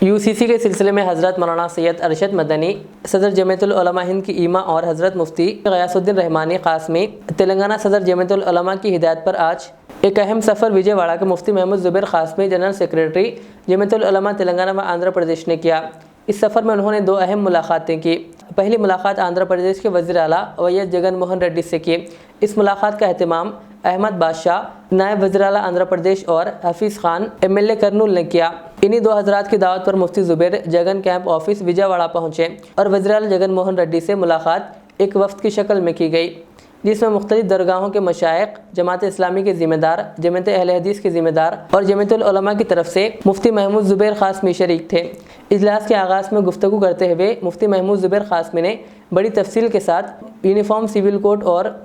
UCC के सिलसिले में हज़रत मौलाना सैयद अरशद मदनी, सदर जमीयतुल उलमा हिंद की ईमा और हज़रत मुफ्ती गयासुद्दीन रहमानी क़ासमी, तेलंगाना सदर जमीयतुल उलमा की हिदायत पर आज एक अहम सफ़र विजयवाड़ा के मुफ्ती महमूद ज़ुबैर क़ासमी, जनरल सेक्रेटरी जमीयतुल उलमा तेलंगाना व आंध्र प्रदेश ने किया। इस सफ़र में उन्होंने दो अहम मुलाकातें की। पहली मुलाकात आंध्र प्रदेश के वज़ीर आला वैएस जगन मोहन रेड्डी से की। इस मुलाकात का एहतमाम अहमद बादशाह, नायब वज़ीर आला आंध्र प्रदेश और हफीज़ खान MLA कर्नूल ने किया। इन्हीं दो हज़रात की दावत पर मुफ्ती ज़ुबैर जगन कैंप ऑफिस विजयवाड़ा पहुँचे और वज़ीर आला जगन मोहन रेड्डी से मुलाकात एक वफ़द की शक्ल में की गई, जिसमें मुख्तलिफ दरगाहों के मशाइख, जमात इस्लामी के ज़िम्मेदार, जमात अहले हदीस के ज़िम्मेदार और जमीयतुल उलमा की तरफ से मुफ्ती महमूद ज़ुबैर क़ासमी शरीक थे। इजलास के आगाज़ में गुफ्तगू करते हुए मुफ्ती महमूद ज़ुबैर क़ासमी ने बड़ी तफसील के साथ यूनिफॉर्म सिविल कोड और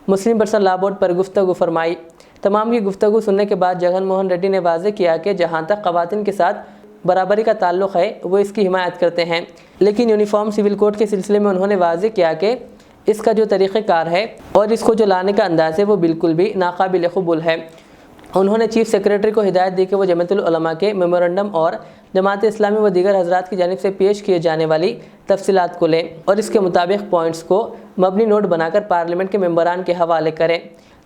मुस्लिम पर्सनल लॉ बोर्ड पर गुफ्तगू फरमाई। तमाम की गुफ्तगू सुनने के बाद जगन मोहन रेड्डी ने वाज़ेह किया कि जहाँ तक ख़वातीन के साथ बराबरी का ताल्लुक़ है वो इसकी हिमायत करते हैं, लेकिन यूनिफॉर्म सिविल कोड के सिलसिले में उन्होंने वाज़ेह किया कि इसका जो तरीक़ेकार है और इसको जो लाने का अंदाज़ है वो बिल्कुल भी नाकाबिल क़बूल है। उन्होंने चीफ़ सेक्रेटरी को हिदायत दी कि वो जमीयतुल उलमा के मेमोरेंडम और जमात इस्लामी व दीगर हज़रात की जानिब से पेश किए जाने वाली तफसीलात को लें और इसके मुताबिक पॉइंट्स को मबनी नोट बनाकर पार्लियामेंट के मेंबरान के हवाले करें,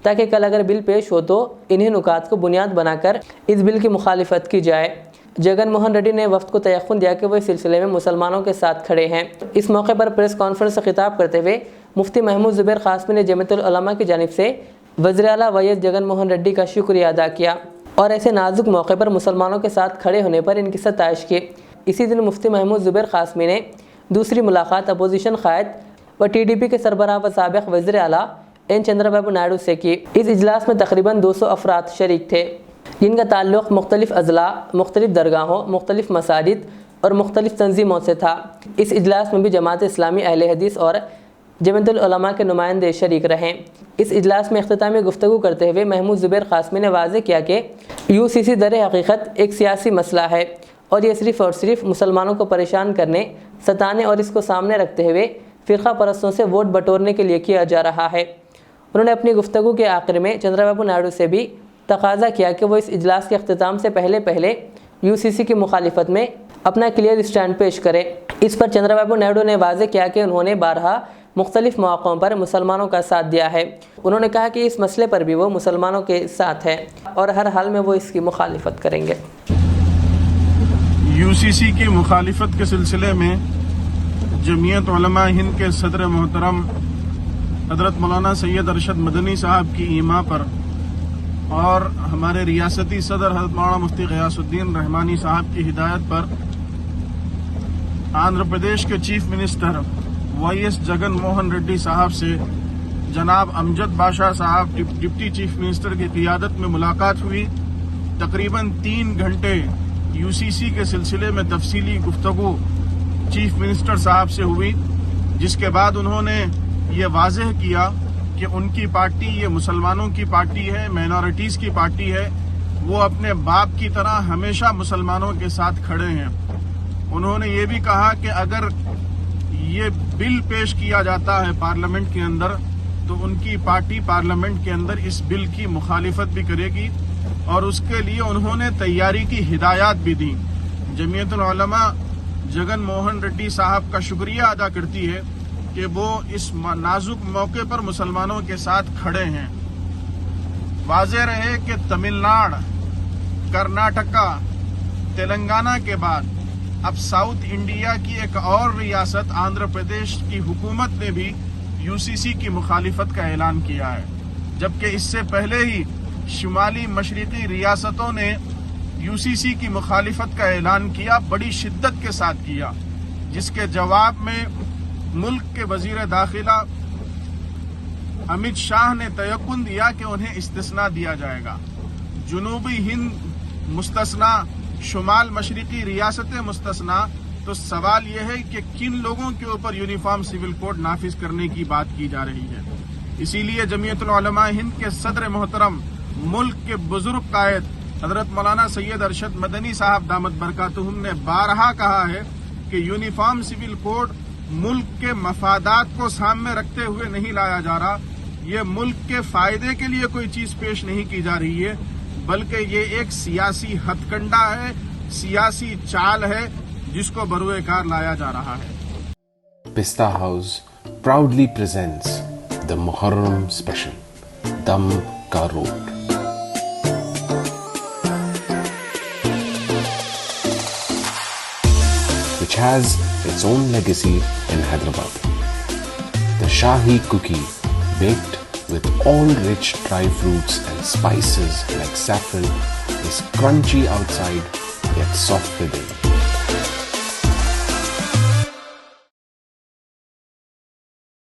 ताकि कल अगर बिल पेश हो तो इन्हीं नुकात को बुनियाद बनाकर इस बिल की मुखालिफत की जाए। जगन मोहन रेड्डी ने वफ़द को तयक़ुन दिया कि वो इस सिलसिले में मुसलमानों के साथ खड़े हैं। इस मौके पर प्रेस कॉन्फ्रेंस से खिताब करते हुए मुफ्ती महमूद ज़ुबैर क़ासमी ने जमीयतुल उलमा की जानिब से वज़ीर आला वैएस जगन मोहन रेड्डी का शुक्रिया अदा किया और ऐसे नाजुक मौके पर मुसलमानों के साथ खड़े होने पर इनकी सताइश की। इसी दिन मुफ्ती महमूद ज़ुबैर क़ासमी ने दूसरी मुलाकात अपोजिशन क़ायद व TDP के सरबराह व साबिक़ वज़ीर आला N चंद्रबाबू नायडू से की। इस इजलास में तकरीबन 200 अफराद शरीक थे, जिनका ताल्लुक़ मुख्तलिफ़ अज़ला, मुख्तलिफ़ दरगाहों, मुख्तलिफ़ मसाजिद और मुख्तलिफ़ तंजीमों से था। इस इजलास में भी जमात इस्लामी, अहले हदीस और जमीयतुल उलमा के नुमाइंदे शरीक रहें। इस इजलास में इख्तितामी गुफ्तगू करते हुए महमूद ज़ुबैर क़ासमी ने वाज़ेह किया कि UCC दर हकीकत एक सियासी मसला है और ये सिर्फ़ और सिर्फ मुसलमानों को परेशान करने, सताने और इसको सामने रखते हुए फ़िरक़ा परस्तों से वोट बटोरने के लिए किया जा रहा है। उन्होंने अपनी गुफ्तगू के आखिर में चंद्रबाबू नायडू से भी तकाज़ा किया कि वो इस इजलास के अख्तिताम से पहले UCC की मुखालिफत में अपना क्लियर स्टैंड पेश करें। इस पर चंद्रबाबू नायडू ने वाज़ेह किया कि उन्होंने बारहा मुख्तलिफ़ मौक़ों पर मुसलमानों का साथ दिया है। उन्होंने कहा कि इस मसले पर भी वो मुसलमानों के साथ है और हर हाल में वो इसकी मुखालिफत करेंगे। UCC की मुखालिफत के सिलसिले में जमीयत उलमा हिंद के सदर मोहतरम हज़रत मौलाना सैयद अरशद मदनी साहब की ईमा पर और हमारे रियासती सदर हज़रत मौलाना मुफ्ती गयासुद्दीन रहमानी साहब की हिदायत पर आंध्र प्रदेश के chief minister YS Jagan Mohan Reddy साहब से जनाब अमजद बादशाह साहब डिप्टी चीफ मिनिस्टर की क़ियादत में मुलाकात हुई। तकरीबन 3 घंटे UCC के सिलसिले में तफसीली गुफ्तगू चीफ मिनिस्टर साहब से हुई, जिसके बाद उन्होंने ये वाज़ेह किया कि उनकी पार्टी ये मुसलमानों की पार्टी है, माइनॉरिटीज़ की पार्टी है। वो अपने बाप की तरह हमेशा मुसलमानों के साथ खड़े हैं। उन्होंने ये भी कहा कि अगर ये बिल पेश किया जाता है पार्लियामेंट के अंदर तो उनकी पार्टी पार्लियामेंट के अंदर इस बिल की मुखालिफत भी करेगी और उसके लिए उन्होंने तैयारी की हिदायत भी दी। जमीयतुल उलमा जगन मोहन रेड्डी साहब का शुक्रिया अदा करती है कि वो इस नाजुक मौके पर मुसलमानों के साथ खड़े हैं। वाज़ेह रहे कि तमिलनाडु, कर्नाटका, तेलंगाना के बाद अब साउथ इंडिया की एक और रियासत आंध्र प्रदेश की हुकूमत ने भी UCC की मुखालिफत का ऐलान किया है, जबकि इससे पहले ही शुमाली मशरिकी रियासतों ने UCC की मुखालिफत का ऐलान किया, बड़ी शिद्दत के साथ किया, जिसके जवाब में मुल्क के वजीर दाखिला अमित शाह ने तयक्कुन दिया कि उन्हें इस्तिस्ना दिया जाएगा। जुनूबी हिंद मुस्तस्ना, शुमाल मशरिकी रियासतें मुस्तस्ना। तो सवाल यह है कि किन लोगों के ऊपर यूनिफॉर्म सिविल कोड नाफिज करने की बात की जा रही है। इसीलिए जमीयतुल उलमा हिंद के सदर मोहतरम, मुल्क के बुजुर्ग कायद हजरत मौलाना सैयद अरशद मदनी साहब दामत बरकातुहुम ने बारहा कहा है कि यूनिफॉर्म सिविल कोड मुल्क के मफादात को सामने रखते हुए नहीं लाया जा रहा। ये मुल्क के फायदे के लिए कोई चीज पेश नहीं की जा रही है, बल्कि ये एक सियासी हथकंडा है, सियासी चाल है जिसको बरूए कार लाया जा रहा है। Pista House proudly presents the Muharram Special, Dam Ka Road. Which has its own legacy in Hyderabad. The Shahi cookie, baked with all rich dry fruits and spices like saffron, is crunchy outside yet soft within.